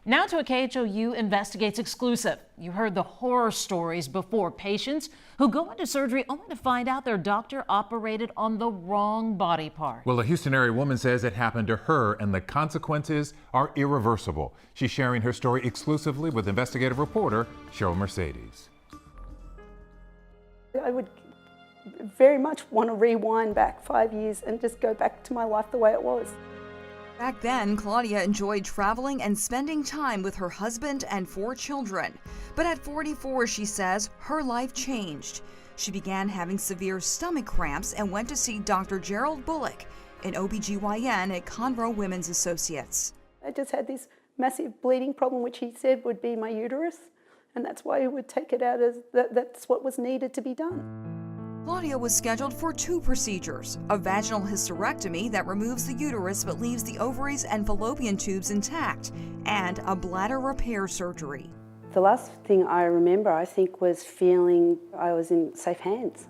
Now to a KHOU Investigates exclusive. You heard the horror stories before. Patients who go into surgery only to find out their doctor operated on the wrong body part. Well, a Houston area woman says it happened to her and the consequences are irreversible. She's sharing her story exclusively with investigative reporter Cheryl Mercedes. I would very much want to rewind back 5 years and just go back to my life the way it was. Back then, Claudia enjoyed traveling and spending time with her husband and 4 children. But at 44, she says, her life changed. She began having severe stomach cramps and went to see Dr. Gerald Bullock, an OBGYN at Conroe Women's Associates. I just had this massive bleeding problem, which he said would be my uterus, and that's why he would take it out as that's what was needed to be done. Claudia was scheduled for 2 procedures, a vaginal hysterectomy that removes the uterus but leaves the ovaries and fallopian tubes intact, and a bladder repair surgery. The last thing I remember, I think, was feeling I was in safe hands.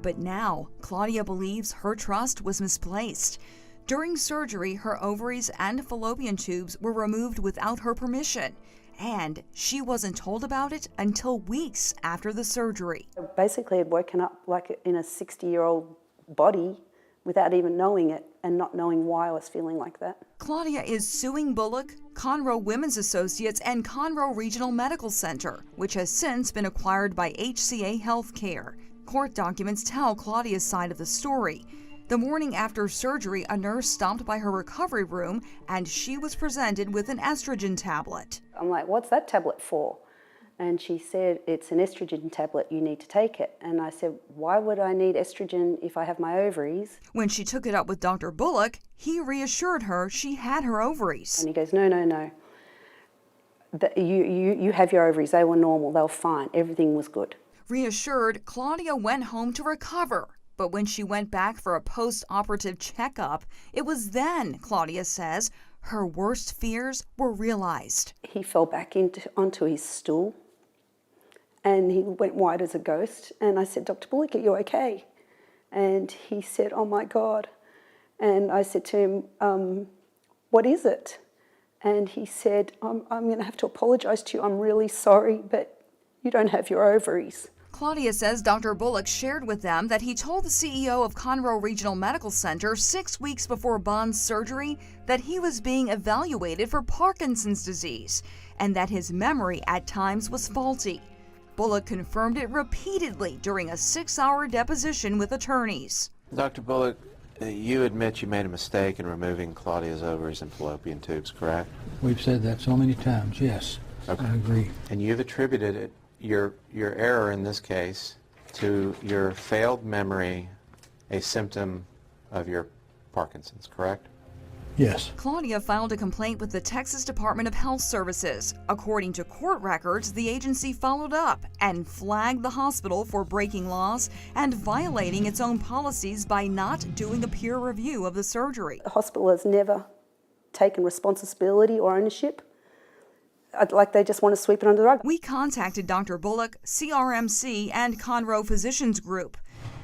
But now, Claudia believes her trust was misplaced. During surgery, her ovaries and fallopian tubes were removed without her permission. And she wasn't told about it until weeks after the surgery. Basically, I'd woken up like in a 60-year-old body without even knowing it and not knowing why I was feeling like that. Claudia is suing Bullock, Conroe Women's Associates, and Conroe Regional Medical Center, which has since been acquired by HCA Healthcare. Court documents tell Claudia's side of the story. The morning after surgery, a nurse stopped by her recovery room and she was presented with an estrogen tablet. I'm like, what's that tablet for? And she said, it's an estrogen tablet, you need to take it. And I said, why would I need estrogen if I have my ovaries? When she took it up with Dr. Bullock, he reassured her she had her ovaries. And he goes, no, no, no. You have your ovaries, they were normal, they were fine, everything was good. Reassured, Claudia went home to recover. But when she went back for a post-operative checkup, it was then, Claudia says, her worst fears were realized. He fell back onto his stool and he went white as a ghost. And I said, Dr. Bullock, are you okay? And he said, oh my God. And I said to him, what is it? And he said, I'm going to have to apologize to you. I'm really sorry, but you don't have your ovaries. Claudia says Dr. Bullock shared with them that he told the CEO of Conroe Regional Medical Center 6 weeks before Bond's surgery that he was being evaluated for Parkinson's disease and that his memory at times was faulty. Bullock confirmed it repeatedly during a 6-hour deposition with attorneys. Dr. Bullock, you admit you made a mistake in removing Claudia's ovaries and fallopian tubes, correct? We've said that so many times, yes. Okay. I agree. And you've attributed it, your error in this case, to your failed memory, a symptom of your Parkinson's, correct? Yes. Claudia filed a complaint with the Texas Department of Health Services. According to court records, the agency followed up and flagged the hospital for breaking laws and violating its own policies by not doing a peer review of the surgery. The hospital has never taken responsibility or ownership. Like they just want to sweep it under the rug. We contacted Dr. Bullock, CRMC, and Conroe Physicians Group.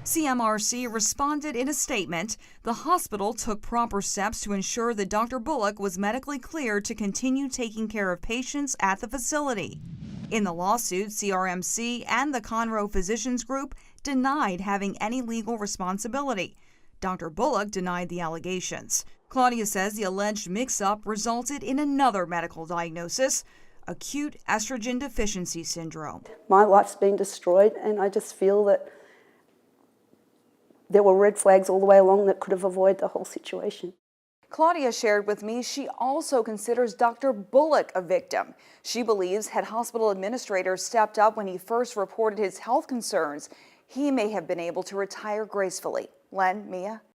CMRC responded in a statement. The hospital took proper steps to ensure that Dr. Bullock was medically cleared to continue taking care of patients at the facility. In the lawsuit, CRMC and the Conroe Physicians Group denied having any legal responsibility. Dr. Bullock denied the allegations. Claudia says the alleged mix-up resulted in another medical diagnosis, acute estrogen deficiency syndrome. My life's been destroyed, and I just feel that there were red flags all the way along that could have avoided the whole situation. Claudia shared with me she also considers Dr. Bullock a victim. She believes had hospital administrators stepped up when he first reported his health concerns, he may have been able to retire gracefully. Len, Mia?